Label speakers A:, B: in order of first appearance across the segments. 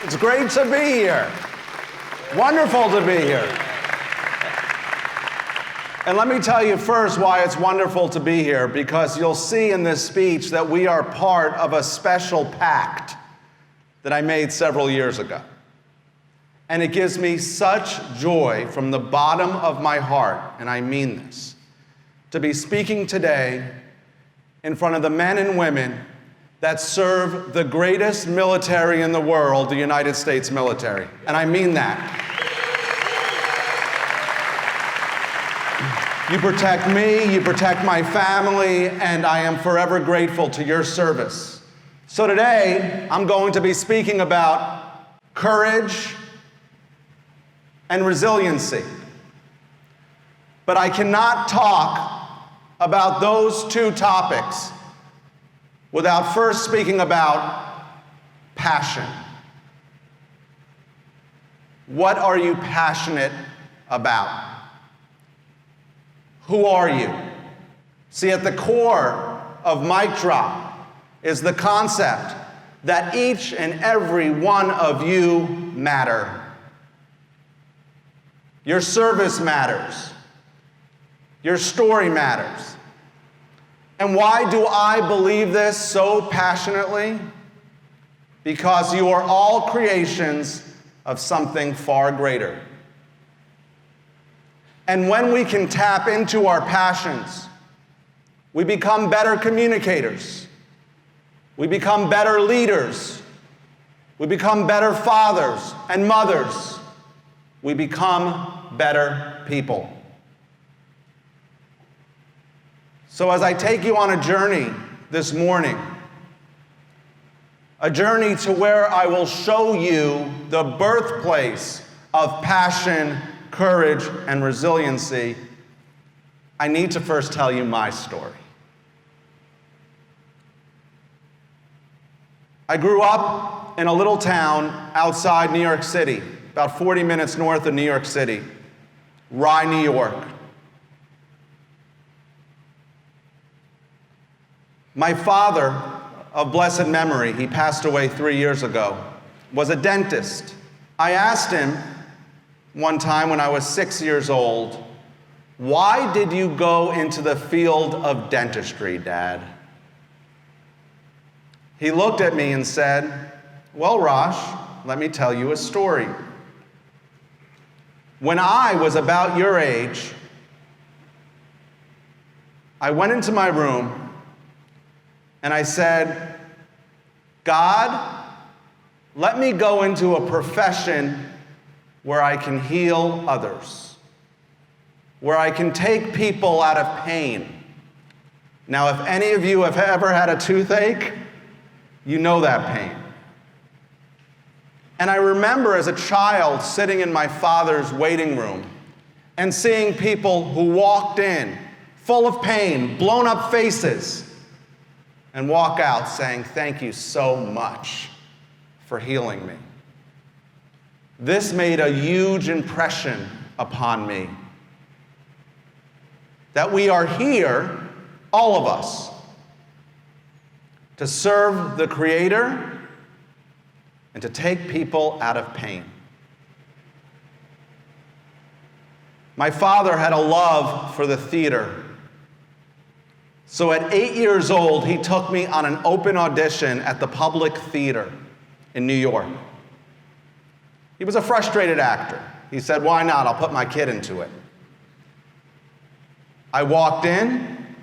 A: It's great to be here. Wonderful to be here. And let me tell you first why it's wonderful to be here, because you'll see in this speech that we are part of a special pact that I made several years ago. And it gives me such joy from the bottom of my heart, and I mean this, to be speaking today in front of the men and women that serve the greatest military in the world, the United States military. And I mean that. You protect me, you protect my family, and I am forever grateful to your service. So today, I'm going to be speaking about courage and resiliency. But I cannot talk about those two topics without first speaking about passion. What are you passionate about? Who are you? See, at the core of MicDrop is the concept that each and every one of you matter. Your service matters. Your story matters. And why do I believe this so passionately? Because you are all creations of something far greater. And when we can tap into our passions, we become better communicators. We become better leaders. We become better fathers and mothers. We become better people. So as I take you on a journey this morning, a journey to where I will show you the birthplace of passion, courage, and resiliency, I need to first tell you my story. I grew up in a little town outside New York City, about 40 minutes north of New York City, Rye, New York. My father, of blessed memory, he passed away 3 years ago, was a dentist. I asked him one time when I was 6 years old, "Why did you go into the field of dentistry, Dad?" He looked at me and said, "Well, Rosh, let me tell you a story. When I was about your age, I went into my room and I said, God, let me go into a profession where I can heal others, where I can take people out of pain." Now, if any of you have ever had a toothache, you know that pain. And I remember as a child sitting in my father's waiting room and seeing people who walked in full of pain, blown up faces, and walk out saying, "Thank you so much for healing me." This made a huge impression upon me. That we are here, all of us, to serve the Creator and to take people out of pain. My father had a love for the theater. So at 8 years old, he took me on an open audition at the Public Theater in New York. He was a frustrated actor. He said, "Why not? I'll put my kid into it." I walked in,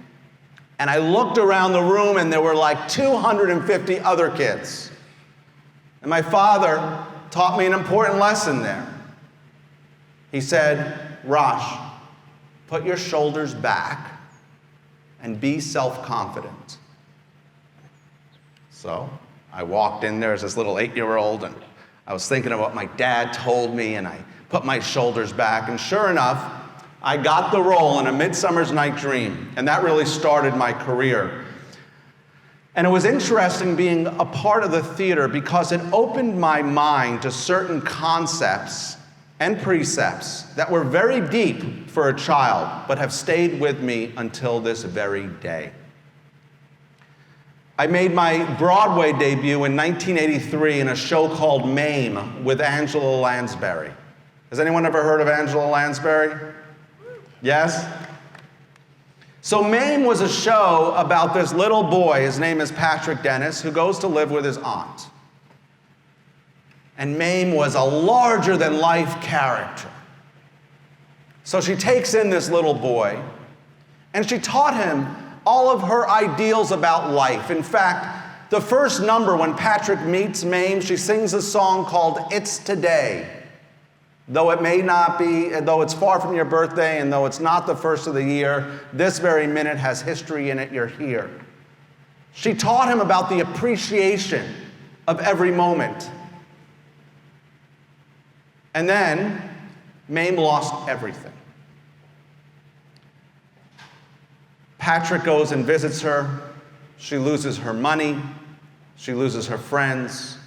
A: and I looked around the room, and there were like 250 other kids. And my father taught me an important lesson there. He said, "Rosh, put your shoulders back and be self-confident." So I walked in there as this little 8-year-old, and I was thinking of what my dad told me, and I put my shoulders back, and sure enough, I got the role in A Midsummer's Night Dream, and that really started my career. And it was interesting being a part of the theater because it opened my mind to certain concepts and precepts that were very deep for a child, but have stayed with me until this very day. I made my Broadway debut in 1983 in a show called Mame with Angela Lansbury. Has anyone ever heard of Angela Lansbury? Yes? So Mame was a show about this little boy, his name is Patrick Dennis, who goes to live with his aunt. And Mame was a larger-than-life character. So she takes in this little boy, and she taught him all of her ideals about life. In fact, the first number when Patrick meets Mame, she sings a song called "It's Today." Though it may not be, though it's far from your birthday, and though it's not the first of the year, this very minute has history in it, you're here. She taught him about the appreciation of every moment. And then, Mame lost everything. Patrick goes and visits her. She loses her money. She loses her friends.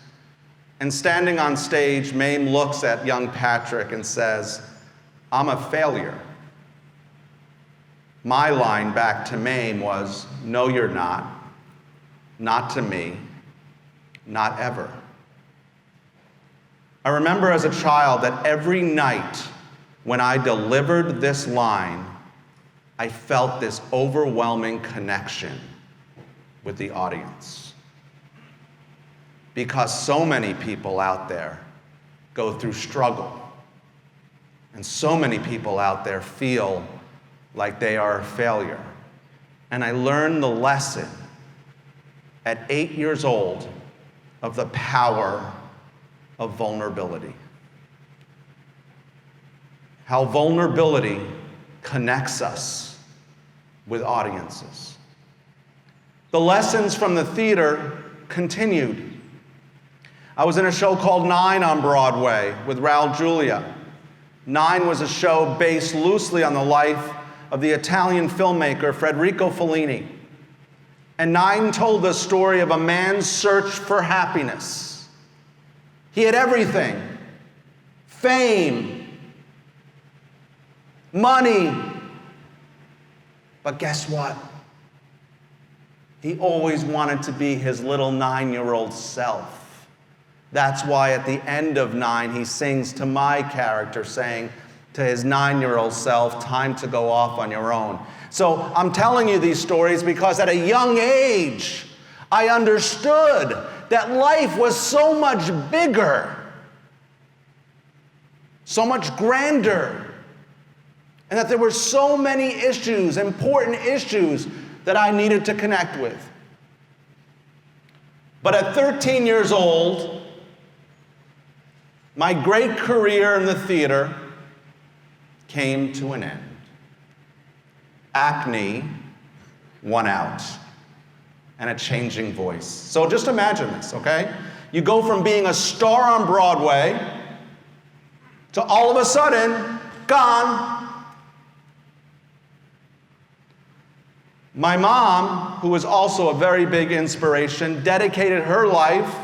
A: And standing on stage, Mame looks at young Patrick and says, "I'm a failure." My line back to Mame was, "No, you're not to me, not ever." I remember as a child that every night when I delivered this line, I felt this overwhelming connection with the audience. Because so many people out there go through struggle, and so many people out there feel like they are a failure. And I learned the lesson at 8 years old of the power of vulnerability. How vulnerability connects us with audiences. The lessons from the theater continued. I was in a show called Nine on Broadway with Raul Julia. Nine was a show based loosely on the life of the Italian filmmaker Federico Fellini. And Nine told the story of a man's search for happiness. He had everything: fame, money. But guess what? He always wanted to be his little 9-year-old self. That's why at the end of Nine, he sings to my character, saying to his 9-year-old self, "Time to go off on your own." So I'm telling you these stories because at a young age, I understood that life was so much bigger, so much grander, and that there were so many issues, important issues, that I needed to connect with. But at 13 years old, my great career in the theater came to an end. Acne won out, and a changing voice. So just imagine this, okay? You go from being a star on Broadway to all of a sudden, gone. My mom, who was also a very big inspiration, dedicated her life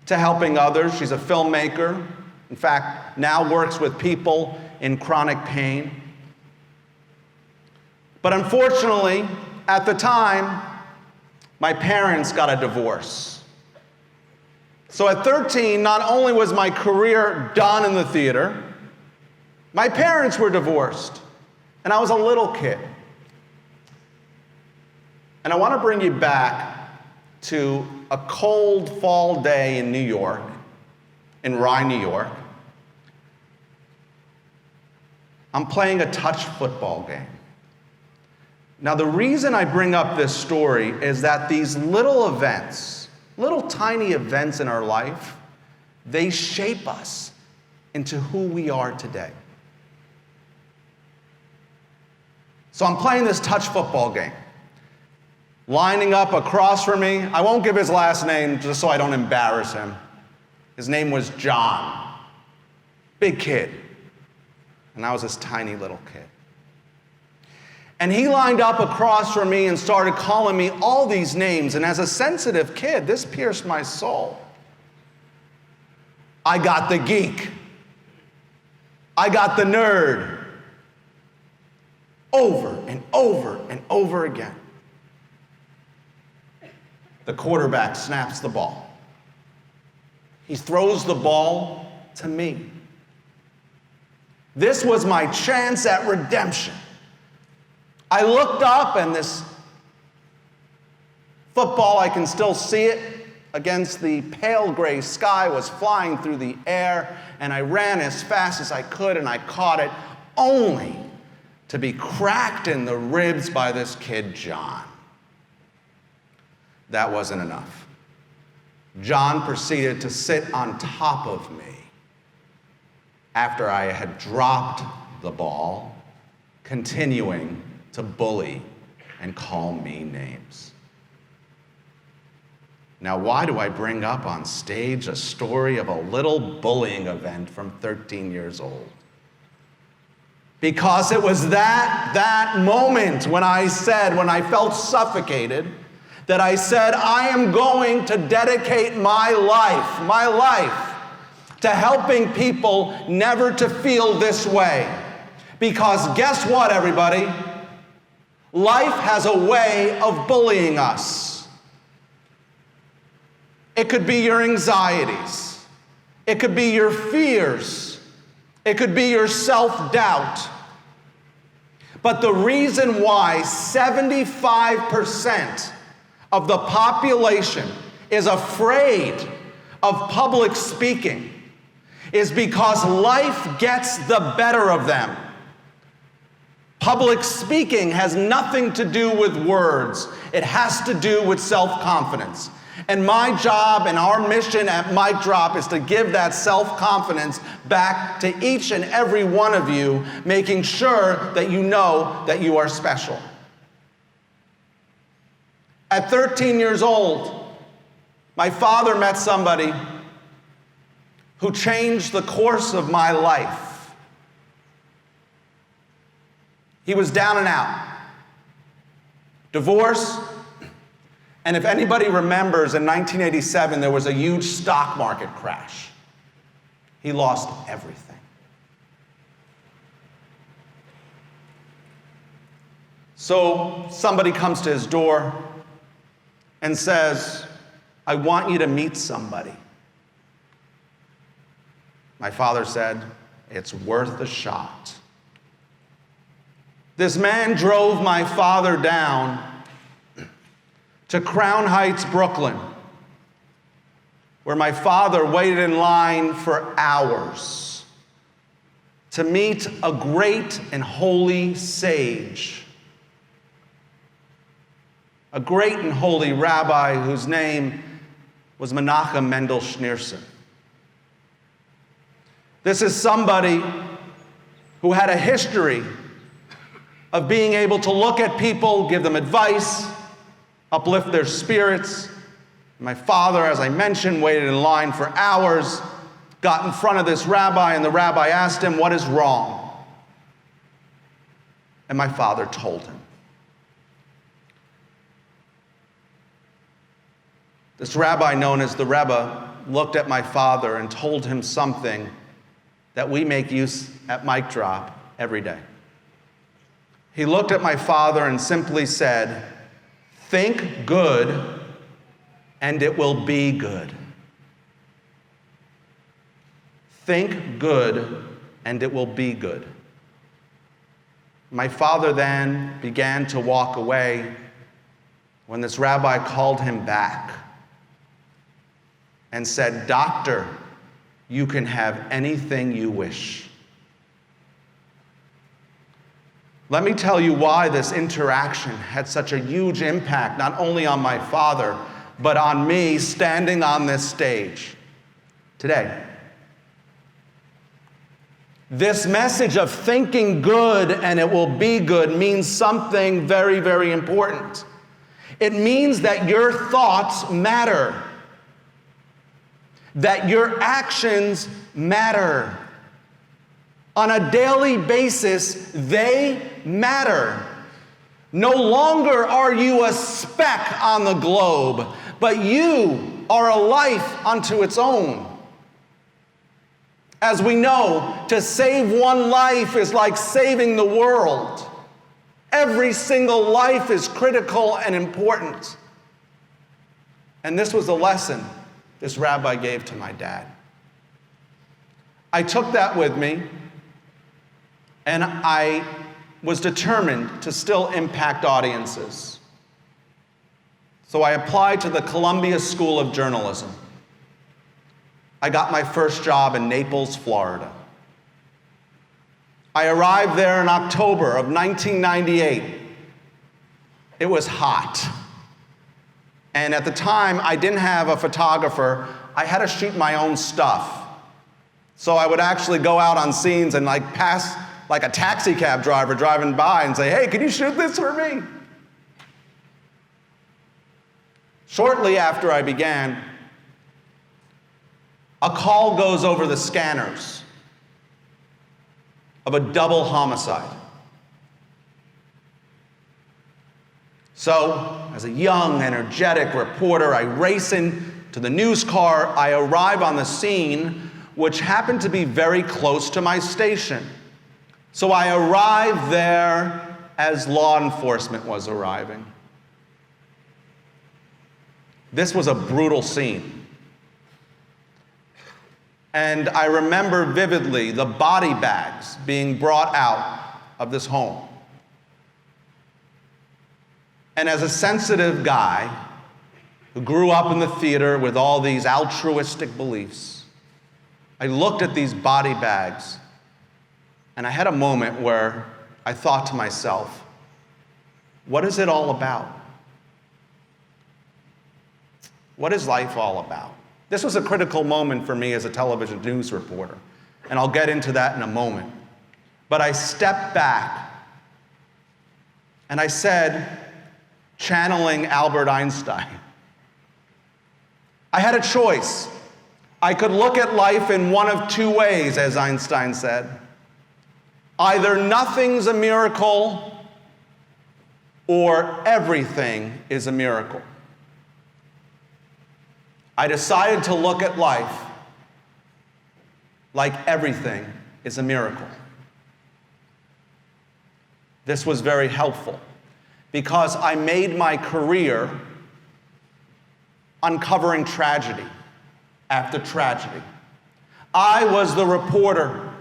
A: to helping others. She's a filmmaker. In fact, now works with people in chronic pain. But unfortunately, at the time, my parents got a divorce. So at 13, not only was my career done in the theater, my parents were divorced, and I was a little kid. And I want to bring you back to a cold fall day in New York, in Rye, New York. I'm playing a touch football game. Now, the reason I bring up this story is that these little events, little tiny events in our life, they shape us into who we are today. So I'm playing this touch football game. Lining up across from me, I won't give his last name just so I don't embarrass him. His name was John. Big kid. And I was this tiny little kid. And he lined up across from me and started calling me all these names. And as a sensitive kid, this pierced my soul. I got the geek. I got the nerd. Over and over and over again. The quarterback snaps the ball. He throws the ball to me. This was my chance at redemption. I looked up, and this football, I can still see it against the pale gray sky, was flying through the air, and I ran as fast as I could, and I caught it, only to be cracked in the ribs by this kid, John. That wasn't enough. John proceeded to sit on top of me after I had dropped the ball, continuing to bully and call me names. Now, why do I bring up on stage a story of a little bullying event from 13 years old? Because it was that moment when I felt suffocated, that I said, I am going to dedicate my life to helping people never to feel this way. Because guess what, everybody? Life has a way of bullying us. It could be your anxieties. It could be your fears. It could be your self-doubt. But the reason why 75% of the population is afraid of public speaking is because life gets the better of them. Public speaking has nothing to do with words. It has to do with self-confidence. And my job and our mission at MicDrop is to give that self-confidence back to each and every one of you, making sure that you know that you are special. At 13 years old, my father met somebody who changed the course of my life. He was down and out. Divorce. And if anybody remembers, in 1987, there was a huge stock market crash. He lost everything. So somebody comes to his door and says, I want you to meet somebody. My father said, it's worth a shot. This man drove my father down to Crown Heights, Brooklyn, where my father waited in line for hours to meet a great and holy sage, a great and holy rabbi whose name was Menachem Mendel Schneerson. This is somebody who had a history of being able to look at people, give them advice, uplift their spirits. My father, as I mentioned, waited in line for hours, got in front of this rabbi, and the rabbi asked him, what is wrong? And my father told him. This rabbi, known as the Rebbe, looked at my father and told him something that we make use at MicDrop every day. He looked at my father and simply said, think good, and it will be good. Think good, and it will be good. My father then began to walk away when this rabbi called him back and said, Doctor, you can have anything you wish. Let me tell you why this interaction had such a huge impact, not only on my father, but on me standing on this stage today. This message of thinking good and it will be good means something very, very important. It means that your thoughts matter, that your actions matter. On a daily basis, they matter. No longer are you a speck on the globe, but you are a life unto its own. As we know, to save one life is like saving the world. Every single life is critical and important. And this was the lesson this rabbi gave to my dad. I took that with me, and I was determined to still impact audiences. So I applied to the Columbia School of Journalism. I got my first job in Naples, Florida. I arrived there in October of 1998. It was hot. And at the time, I didn't have a photographer. I had to shoot my own stuff. So I would actually go out on scenes and pass like a taxi cab driver driving by and say, "Hey, can you shoot this for me?" Shortly after I began, a call goes over the scanners of a double homicide. So, as a young, energetic reporter, I race into the news car. I arrive on the scene, which happened to be very close to my station. So I arrived there as law enforcement was arriving. This was a brutal scene. And I remember vividly the body bags being brought out of this home. And as a sensitive guy who grew up in the theater with all these altruistic beliefs, I looked at these body bags, and I had a moment where I thought to myself, what is it all about? What is life all about? This was a critical moment for me as a television news reporter, and I'll get into that in a moment. But I stepped back, and I said, channeling Albert Einstein, I had a choice. I could look at life in one of two ways, as Einstein said. Either nothing's a miracle, or everything is a miracle. I decided to look at life like everything is a miracle. This was very helpful because I made my career uncovering tragedy after tragedy. I was the reporter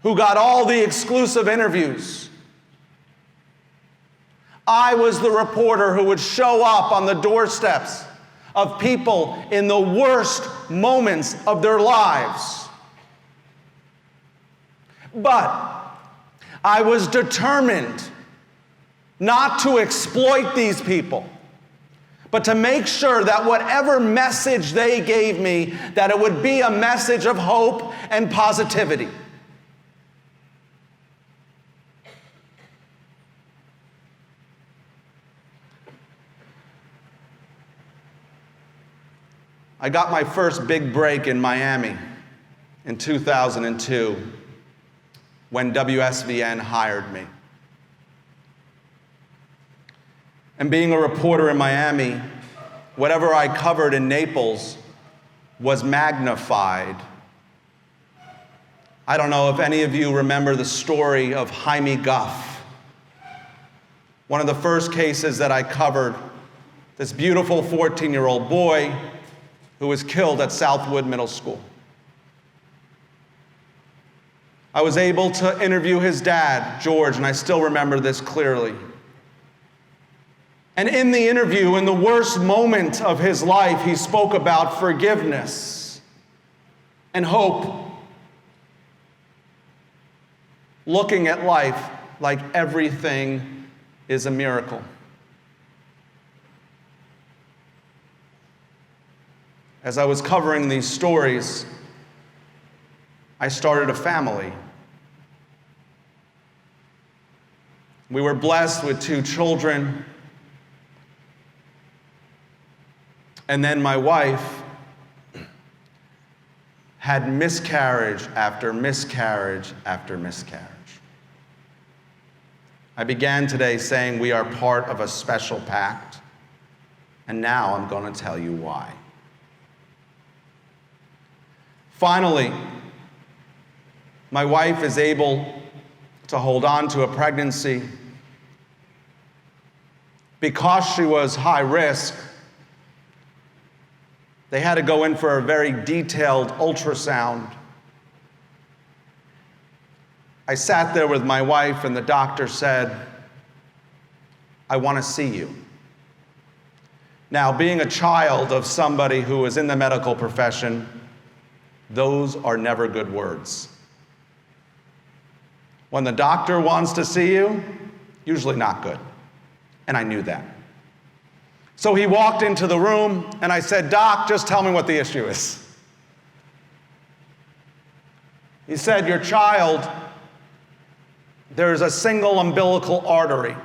A: who got all the exclusive interviews. I was the reporter who would show up on the doorsteps of people in the worst moments of their lives. But I was determined not to exploit these people, but to make sure that whatever message they gave me, that it would be a message of hope and positivity. I got my first big break in Miami in 2002 when WSVN hired me. And being a reporter in Miami, whatever I covered in Naples was magnified. I don't know if any of you remember the story of Jaime Guff. One of the first cases that I covered, this beautiful 14-year-old boy who was killed at Southwood Middle School. I was able to interview his dad, George, and I still remember this clearly. And in the interview, in the worst moment of his life, he spoke about forgiveness and hope. Looking at life like everything is a miracle. As I was covering these stories, I started a family. We were blessed with 2 children. And then my wife had miscarriage after miscarriage after miscarriage. I began today saying we are part of a special pact, and now I'm going to tell you why. Finally, my wife is able to hold on to a pregnancy. Because she was high risk, They had to go in for a very detailed ultrasound. I sat there with my wife, and the doctor said, "I want to see you." Now, being a child of somebody who is in the medical profession, those are never good words. When the doctor wants to see you, usually not good. And I knew that. So he walked into the room, and I said, "Doc, just tell me what the issue is." He said, "Your child, there's a single umbilical artery.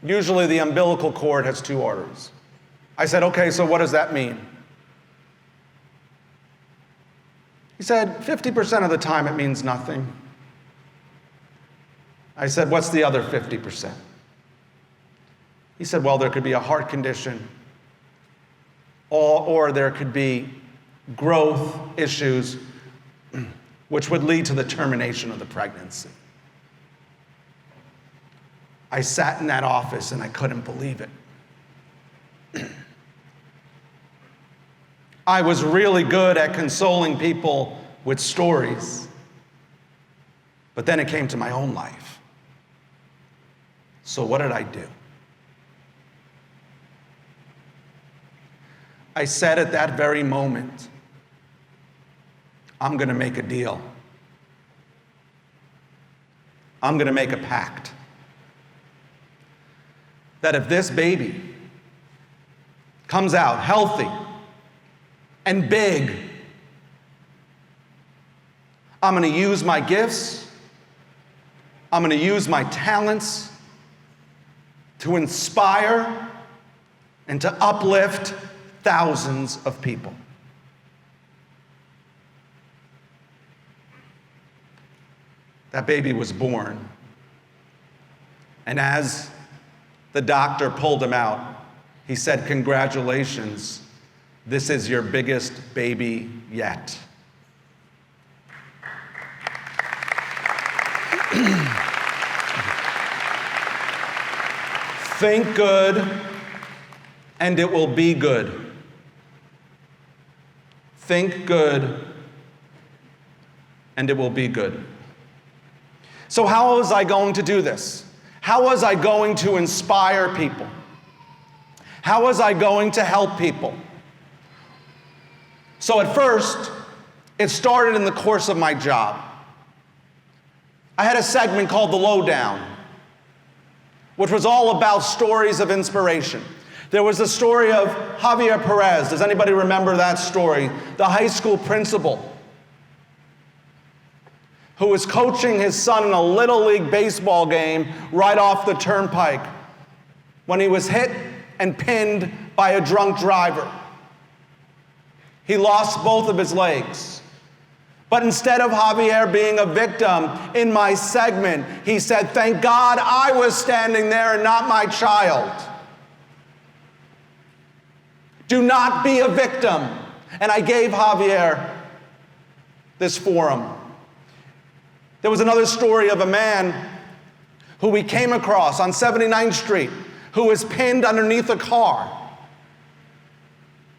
A: Usually the umbilical cord has 2 arteries." I said, "Okay, so what does that mean?" He said, 50% of the time it means nothing. I said, "What's the other 50%? He said, "Well, there could be a heart condition, or there could be growth issues, which would lead to the termination of the pregnancy." I sat in that office and I couldn't believe it. I was really good at consoling people with stories, but then it came to my own life. So what did I do? I said at that very moment, I'm going to make a deal. I'm going to make a pact that if this baby comes out healthy and big, I'm going to use my gifts, I'm going to use my talents to inspire and to uplift thousands of people. That baby was born, and as the doctor pulled him out, he said, "Congratulations, this is your biggest baby yet." Think good, and it will be good. Think good, and it will be good. So how was I going to do this? How was I going to inspire people? How was I going to help people? So at first, it started in the course of my job. I had a segment called The Lowdown, which was all about stories of inspiration. There was the story of Javier Perez. Does anybody remember that story? The high school principal who was coaching his son in a Little League baseball game right off the turnpike when he was hit and pinned by a drunk driver. He lost both of his legs. But instead of Javier being a victim in my segment, he said, "Thank God I was standing there and not my child. Do not be a victim." And I gave Javier this forum. There was another story of a man who we came across on 79th Street who was pinned underneath a car.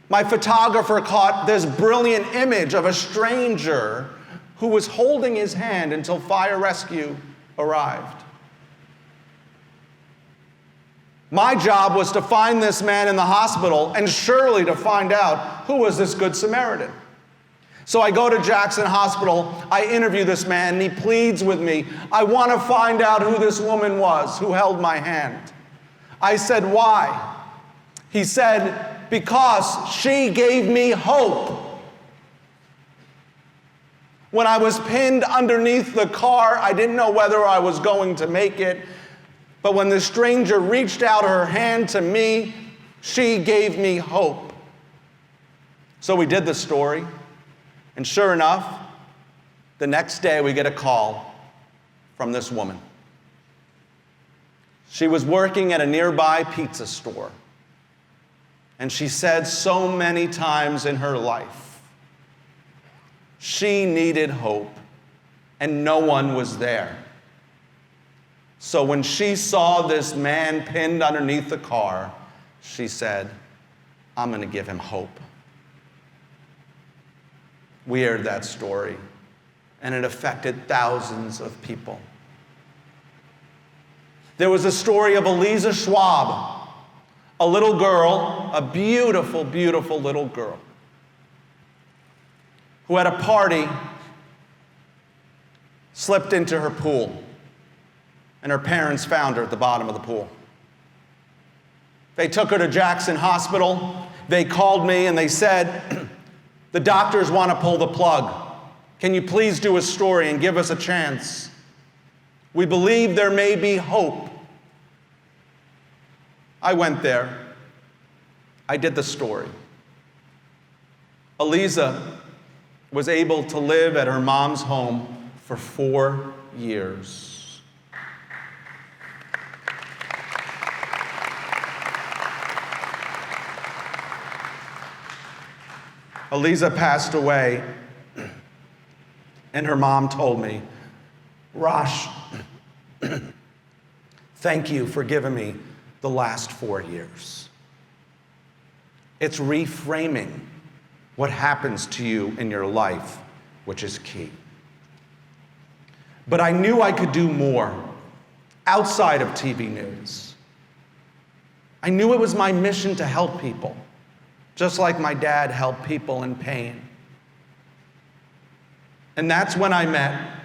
A: My photographer caught this brilliant image of a stranger who was holding his hand until fire rescue arrived. My job was to find this man in the hospital and surely to find out who was this Good Samaritan. So I go to Jackson Hospital, I interview this man, and he pleads with me, "I want to find out who this woman was who held my hand." I said, "Why?" He said, "Because she gave me hope. When I was pinned underneath the car, I didn't know whether I was going to make it. But when the stranger reached out her hand to me, she gave me hope." So we did the story. And sure enough, the next day we get a call from this woman. She was working at a nearby pizza store. And she said so many times in her life, she needed hope, and no one was there. So when she saw this man pinned underneath the car, she said, I'm going to give him hope. We aired that story, and it affected thousands of people. There was a story of Eliza Schwab, a little girl, a beautiful, beautiful little girl, who at a party slipped into her pool, and her parents found her at the bottom of the pool. They took her to Jackson Hospital. They called me and they said, the doctors want to pull the plug. Can you please do a story and give us a chance? We believe there may be hope. I went there. I did the story. Eliza was able to live at her mom's home for 4 years. Eliza passed away, and her mom told me, Rosh, thank you for giving me the last 4 years. It's reframing what happens to you in your life, which is key. But I knew I could do more outside of TV news. I knew it was my mission to help people, just like my dad helped people in pain. And that's when I met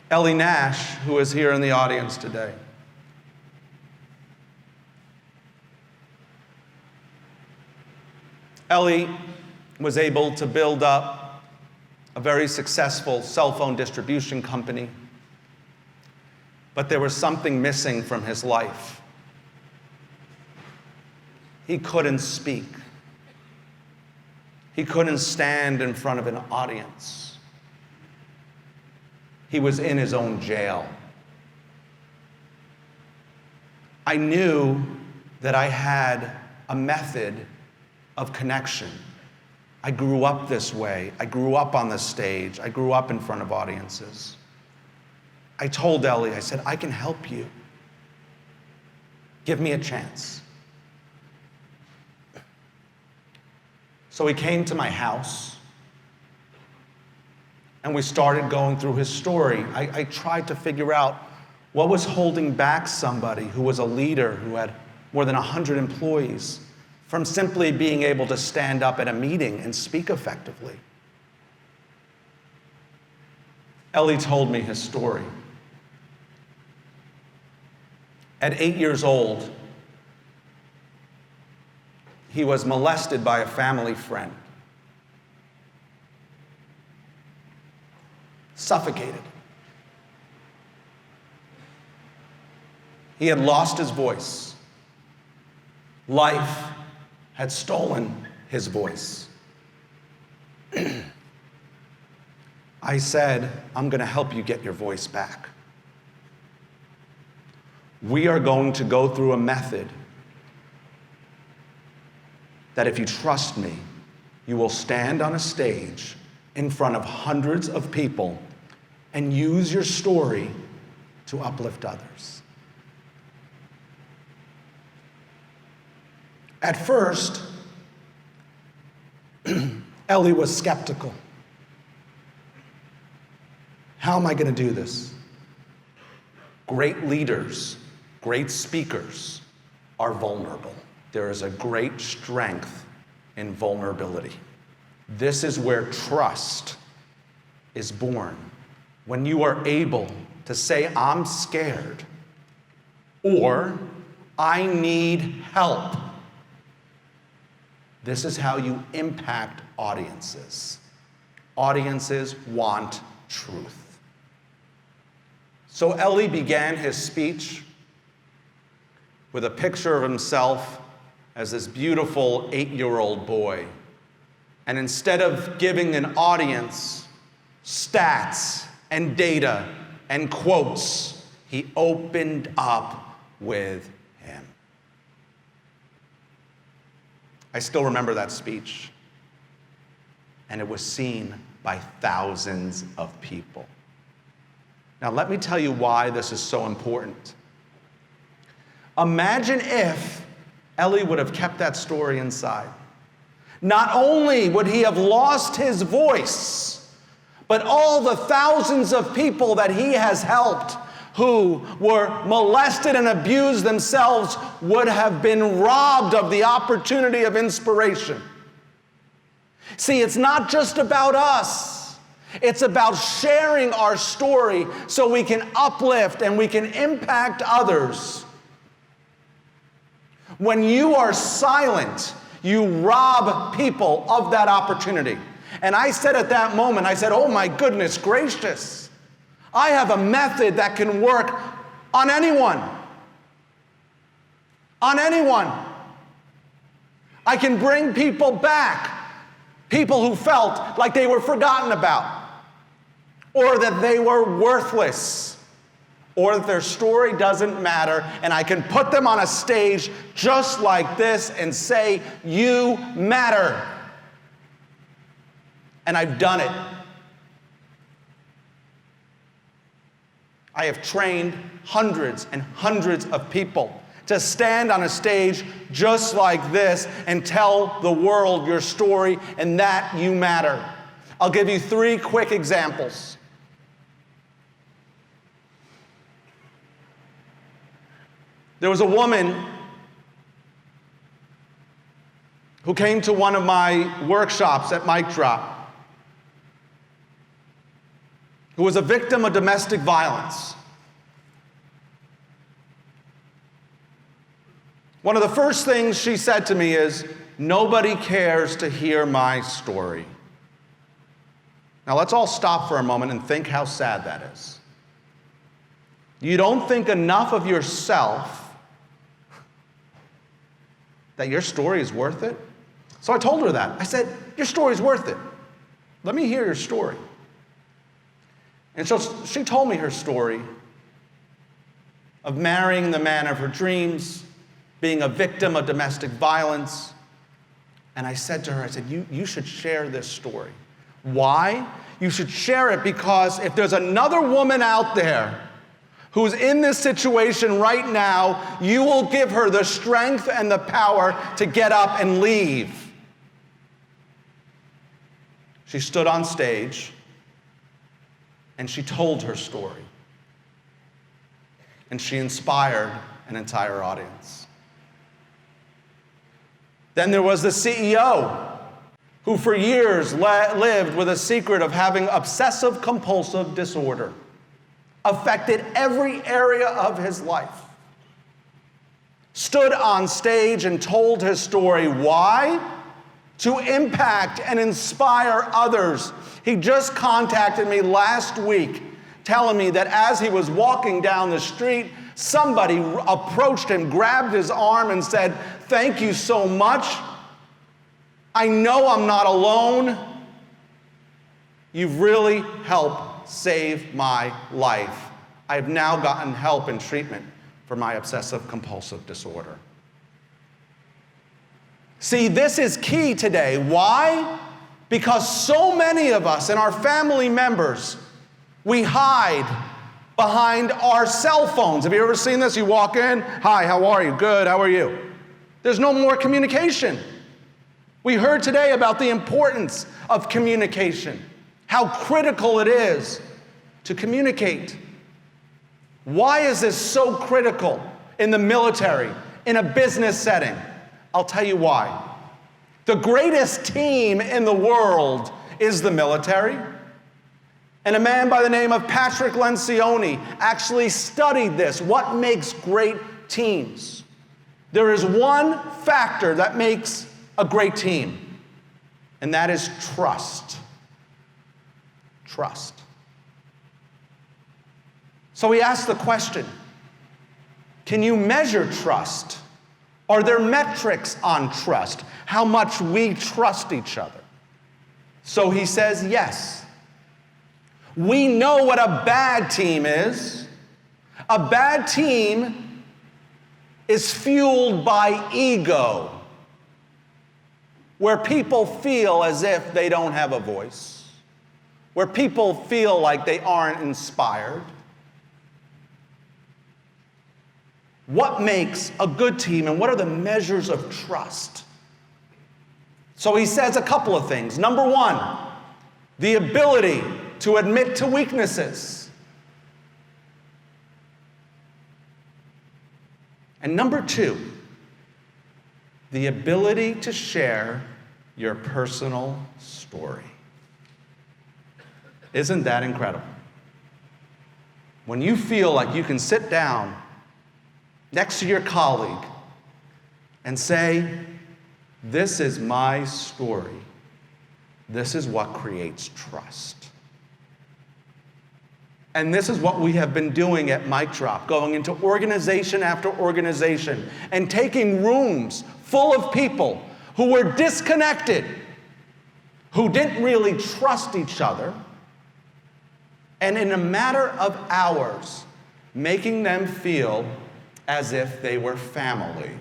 A: Ellie Nash, who is here in the audience today. Ellie was able to build up a very successful cell phone distribution company, but there was something missing from his life. He couldn't speak. He couldn't stand in front of an audience. He was in his own jail. I knew that I had a method of connection. I grew up this way. I grew up on the stage. I grew up in front of audiences. I told Ellie, I said, I can help you. Give me a chance. So he came to my house, and we started going through his story. I tried to figure out what was holding back somebody who was a leader, who had more than 100 employees, from simply being able to stand up at a meeting and speak effectively. Ellie told me his story. At 8 years old, he was molested by a family friend, suffocated. He had lost his voice. Life had stolen his voice. I said, I'm going to help you get your voice back. We are going to go through a method that if you trust me, you will stand on a stage in front of hundreds of people and use your story to uplift others. At first, Ellie was skeptical. How am I going to do this? Great leaders, great speakers are vulnerable. There is a great strength in vulnerability. This is where trust is born. When you are able to say, I'm scared, or I need help. This is how you impact audiences. Audiences want truth. So Ellie began his speech with a picture of himself as this beautiful 8-year-old boy. And instead of giving an audience stats and data and quotes, he opened up with him. I still remember that speech, and it was seen by thousands of people. Now, let me tell you why this is so important. Imagine if Ellie would have kept that story inside. Not only would he have lost his voice, but all the thousands of people that he has helped who were molested and abused themselves would have been robbed of the opportunity of inspiration. See, it's not just about us. It's about sharing our story so we can uplift and we can impact others. When you are silent, you rob people of that opportunity. And I said at that moment, I said, oh my goodness gracious, I have a method that can work on anyone. On anyone. I can bring people back, people who felt like they were forgotten about, or that they were worthless, or that their story doesn't matter, and I can put them on a stage just like this and say, you matter. And I've done it. I have trained hundreds and hundreds of people to stand on a stage just like this and tell the world your story and that you matter. I'll give you 3 quick examples. There was a woman who came to one of my workshops at MicDrop who was a victim of domestic violence. One of the first things she said to me is, nobody cares to hear my story. Now let's all stop for a moment and think how sad that is. You don't think enough of yourself that your story is worth it? So I told her that. I said, your story's worth it. Let me hear your story. And so she told me her story of marrying the man of her dreams, being a victim of domestic violence. And I said to her, I said, you should share this story. Why? You should share it because if there's another woman out there who's in this situation right now, you will give her the strength and the power to get up and leave. She stood on stage and she told her story. And she inspired an entire audience. Then there was the CEO who for years lived with a secret of having obsessive-compulsive disorder. Affected every area of his life. Stood on stage and told his story. Why? To impact and inspire others. He just contacted me last week telling me that as he was walking down the street, somebody approached him, grabbed his arm and said, thank you so much. I know I'm not alone. You've really helped save my life. I've now gotten help and treatment for my obsessive-compulsive disorder. See, this is key today. Why? Because so many of us and our family members, we hide behind our cell phones. Have you ever seen this? You walk in, hi, how are you? Good, how are you? There's no more communication. We heard today about the importance of communication, how critical it is to communicate. Why is this so critical in the military, in a business setting? I'll tell you why. The greatest team in the world is the military. And a man by the name of Patrick Lencioni actually studied this. What makes great teams? There is one factor that makes a great team, and that is trust. Trust. So we ask the question, can you measure trust? Are there metrics on trust? How much we trust each other? So he says yes. We know what a bad team is. A bad team is fueled by ego, where people feel as if they don't have a voice, where people feel like they aren't inspired. What makes a good team and what are the measures of trust? So he says a couple of things. Number one, the ability to admit to weaknesses. And number two, the ability to share your personal story. Isn't that incredible? When you feel like you can sit down next to your colleague and say, this is my story. This is what creates trust. And this is what we have been doing at MicDrop, going into organization after organization and taking rooms full of people who were disconnected, who didn't really trust each other, and in a matter of hours, making them feel as if they were family.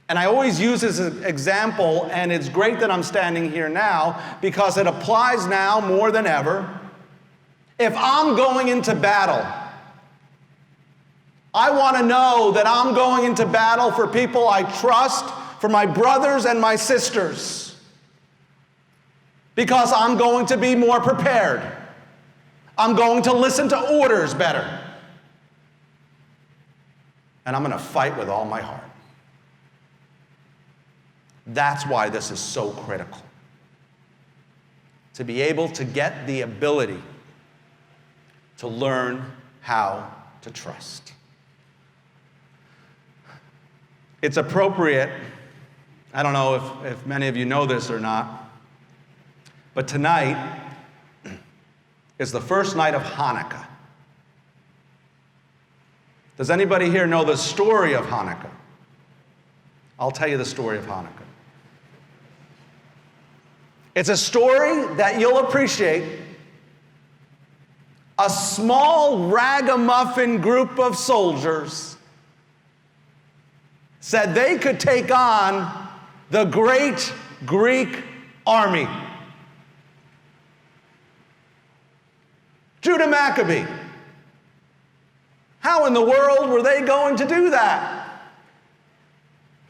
A: And I always use this as an example, and it's great that I'm standing here now because it applies now more than ever. If I'm going into battle, I want to know that I'm going into battle for people I trust, for my brothers and my sisters, because I'm going to be more prepared. I'm going to listen to orders better. And I'm going to fight with all my heart. That's why this is so critical. To be able to get the ability to learn how to trust. It's appropriate, I don't know if many of you know this or not, but tonight is the first night of Hanukkah. Does anybody here know the story of Hanukkah? I'll tell you the story of Hanukkah. It's a story that you'll appreciate. A small ragamuffin group of soldiers said they could take on the great Greek army. Judah Maccabee. How in the world were they going to do that?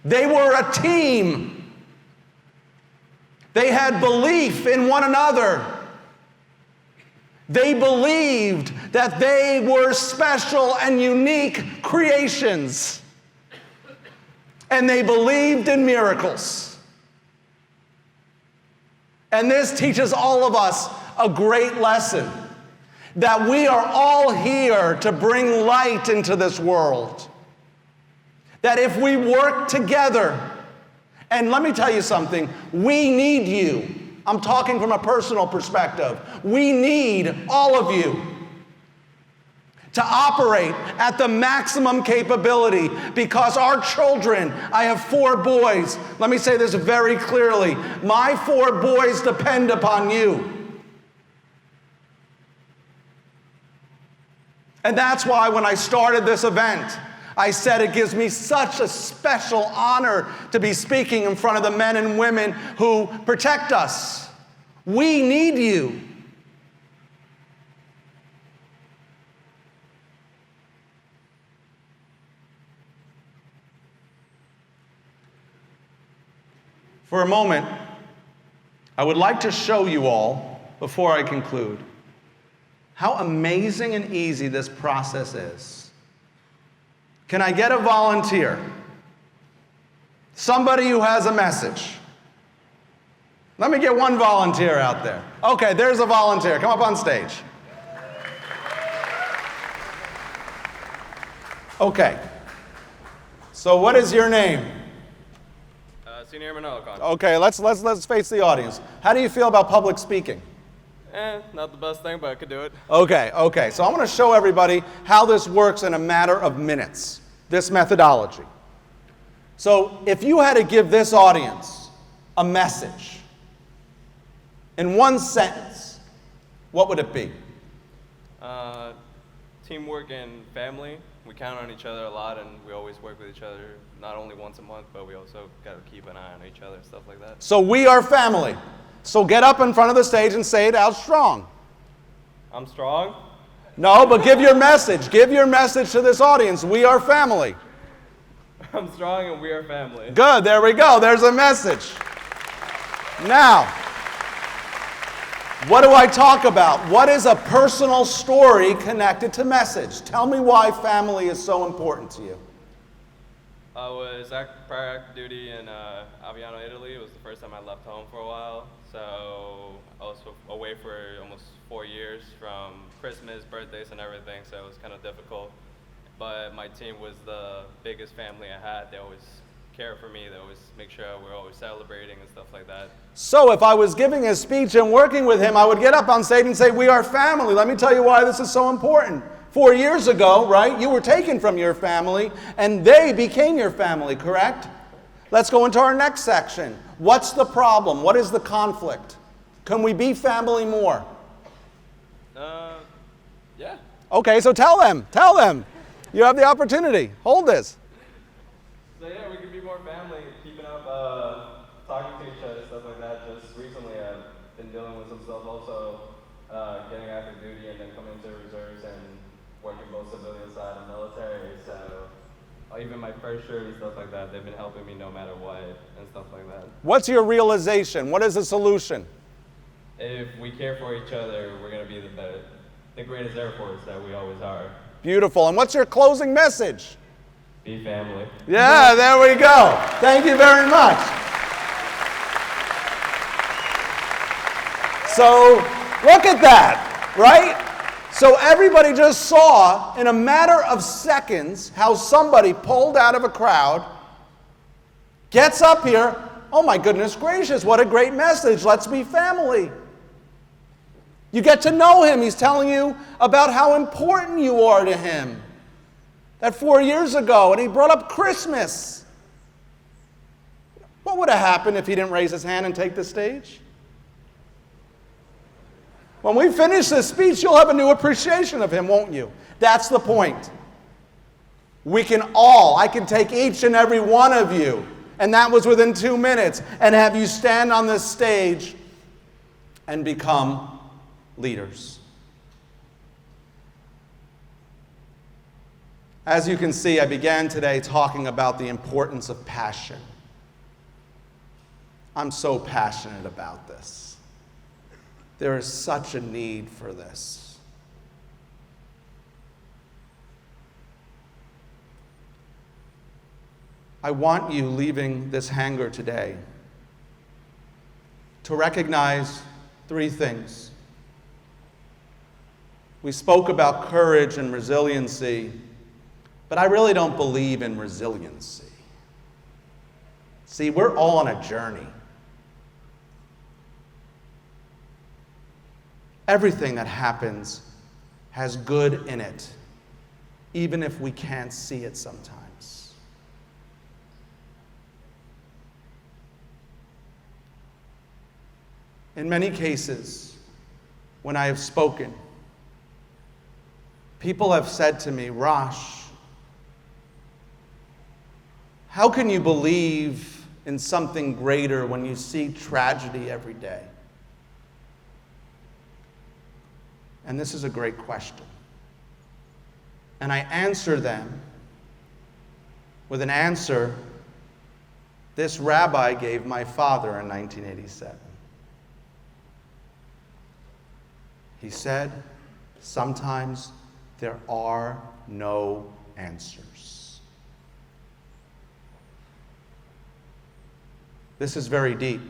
A: They were a team. They had belief in one another. They believed that they were special and unique creations. And they believed in miracles. And this teaches all of us a great lesson, that we are all here to bring light into this world. That if we work together, and let me tell you something, we need you. I'm talking from a personal perspective. We need all of you to operate at the maximum capability, because our children, I have 4 boys. Let me say this very clearly. My 4 boys depend upon you. And that's why when I started this event, I said it gives me such a special honor to be speaking in front of the men and women who protect us. We need you. For a moment, I would like to show you all, before I conclude, how amazing and easy this process is. Can I get a volunteer? Somebody who has a message. Let me get one volunteer out there. Okay, there's a volunteer. Come up on stage. Okay. So what is your name?
B: Senior Manolo.
A: Okay, let's face the audience. How do you feel about public speaking?
B: Not the best thing, but I could do it.
A: Okay. So I want to show everybody how this works in a matter of minutes, this methodology. So if you had to give this audience a message in one sentence, what would it be?
B: Teamwork and family. We count on each other a lot, and we always work with each other, not only once a month, but we also got to keep an eye on each other, stuff like that.
A: So we are family. So get up in front of the stage and say it out strong.
B: I'm strong.
A: No, but give your message. Give your message to this audience. We are family.
B: I'm strong and we are family.
A: Good, there we go. There's a message. Now, what do I talk about? What is a personal story connected to message? Tell me why family is so important to you.
B: I was prior active duty in Aviano, Italy. It was the first time I left home for a while. So I was away for almost 4 years from Christmas, birthdays, and everything. So it was kind of difficult. But my team was the biggest family I had. They always care for me. They always make sure we're always celebrating and stuff like that.
A: So if I was giving a speech and working with him, I would get up on stage and say, we are family. Let me tell you why this is so important. 4 years ago, right, you were taken from your family and they became your family, correct? Let's go into our next section. What's the problem? What is the conflict? Can we be family more?
B: Yeah.
A: Okay, so tell them. Tell them. You have the opportunity. Hold this.
B: So yeah, we could be more family, keeping up, talking to each other, stuff like that. Just recently I've been dealing with some stuff also, getting active duty and then coming into reserves and working both civilian side and military. So even my first shirt and stuff like that, they've been helping me no matter what and stuff like that.
A: What's your realization? What is the solution?
B: If we care for each other, we're going to be the greatest Air Force that we always are.
A: Beautiful. And what's your closing message?
B: Be family.
A: Yeah, there we go. Thank you very much. So, look at that, right? So everybody just saw in a matter of seconds how somebody pulled out of a crowd, gets up here, oh my goodness gracious, what a great message, let's be family. You get to know him. He's telling you about how important you are to him. That 4 years ago, and he brought up Christmas. What would have happened if he didn't raise his hand and take the stage? When we finish this speech, you'll have a new appreciation of him, won't you? That's the point. We can all, I can take each and every one of you, and that was within 2 minutes, and have you stand on this stage and become leaders. As you can see, I began today talking about the importance of passion. I'm so passionate about this. There is such a need for this. I want you leaving this hangar today to recognize 3 things. We spoke about courage and resiliency, but I really don't believe in resiliency. See, we're all on a journey. Everything that happens has good in it, even if we can't see it sometimes. In many cases, when I have spoken, people have said to me, Rosh, how can you believe in something greater when you see tragedy every day? And this is a great question. And I answer them with an answer this rabbi gave my father in 1987. He said, sometimes there are no answers. This is very deep.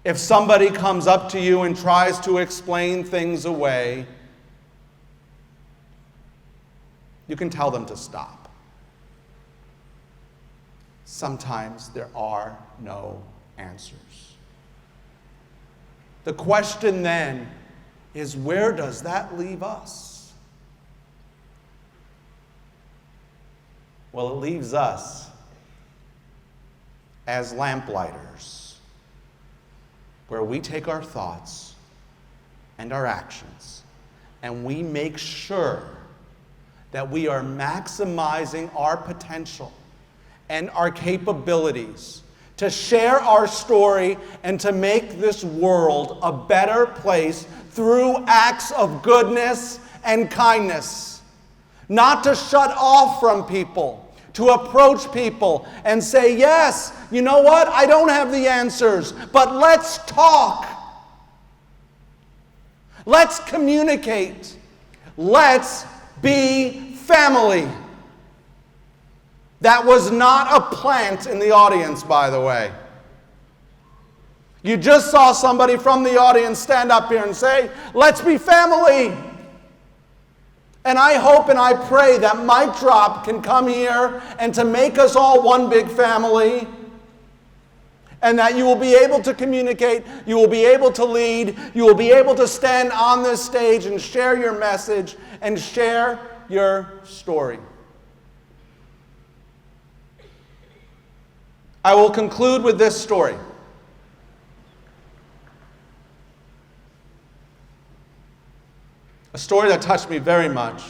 A: If somebody comes up to you and tries to explain things away, you can tell them to stop. Sometimes there are no answers. The question then is, where does that leave us? Well, it leaves us as lamplighters, where we take our thoughts and our actions and we make sure that we are maximizing our potential and our capabilities to share our story and to make this world a better place through acts of goodness and kindness. Not to shut off from people, to approach people and say, yes, you know what? I don't have the answers, but let's talk. Let's communicate. Let's be family. That was not a plant in the audience, by the way. You just saw somebody from the audience stand up here and say, let's be family. And I hope and I pray that MicDrop can come here and to make us all one big family. And that you will be able to communicate, you will be able to lead, you will be able to stand on this stage and share your message and share your story. I will conclude with this story. A story that touched me very much.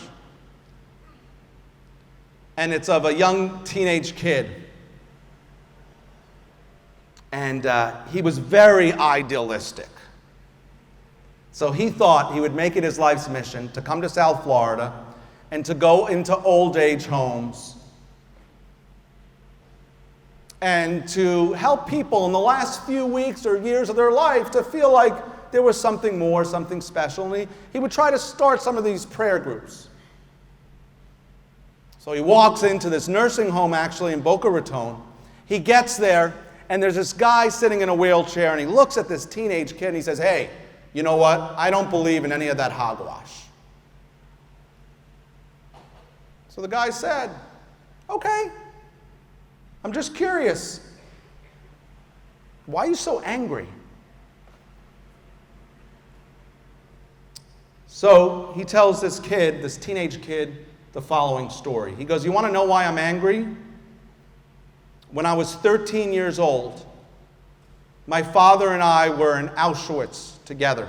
A: And it's of a young teenage kid. And he was very idealistic. So he thought he would make it his life's mission to come to South Florida and to go into old age homes and to help people in the last few weeks or years of their life to feel like there was something more, something special. And he would try to start some of these prayer groups. So he walks into this nursing home actually in Boca Raton. He gets there, and there's this guy sitting in a wheelchair, and he looks at this teenage kid and he says, hey, you know what? I don't believe in any of that hogwash. So the guy said, okay, I'm just curious. Why are you so angry? So he tells this kid, this teenage kid, the following story. He goes, you want to know why I'm angry? When I was 13 years old, my father and I were in Auschwitz together.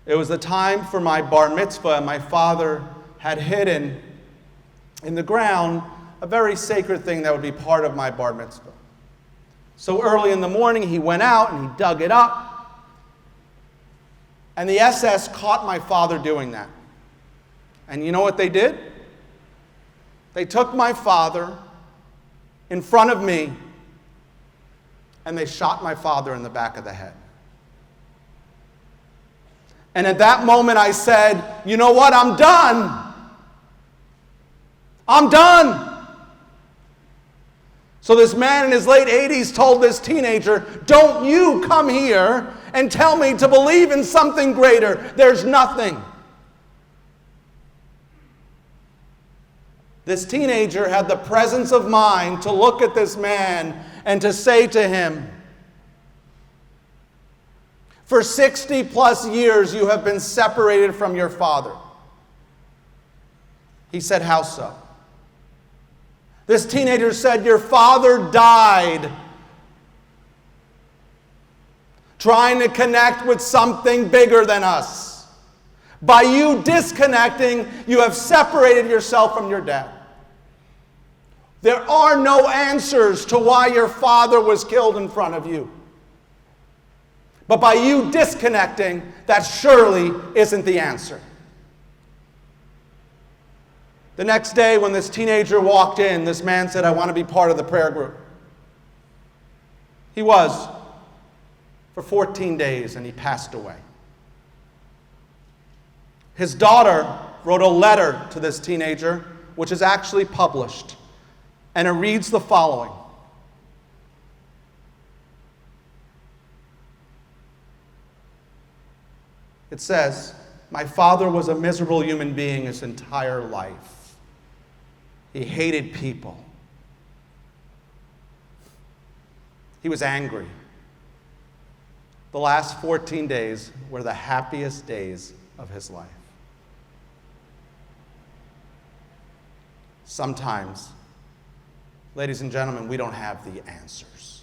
A: It was the time for my bar mitzvah, and my father had hidden in the ground a very sacred thing that would be part of my bar mitzvah. So early in the morning, he went out and he dug it up. And the SS caught my father doing that. And you know what they did? They took my father in front of me and they shot my father in the back of the head. And at that moment I said, you know what? I'm done. I'm done. So this man in his late 80s told this teenager, don't you come here and tell me to believe in something greater. There's nothing. This teenager had the presence of mind to look at this man and to say to him, for 60 plus years you have been separated from your father. He said, how so? This teenager said, your father died trying to connect with something bigger than us. By you disconnecting, you have separated yourself from your dad. There are no answers to why your father was killed in front of you. But by you disconnecting, that surely isn't the answer. The next day when this teenager walked in, this man said, I want to be part of the prayer group. He was for 14 days and he passed away. His daughter wrote a letter to this teenager, which is actually published. And it reads the following. It says, my father was a miserable human being his entire life. He hated people. He was angry. The last 14 days were the happiest days of his life. Sometimes, ladies and gentlemen, we don't have the answers.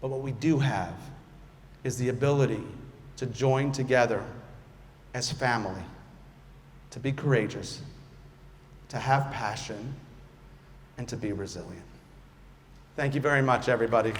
A: But what we do have is the ability to join together as family, to be courageous, to have passion, and to be resilient. Thank you very much, everybody.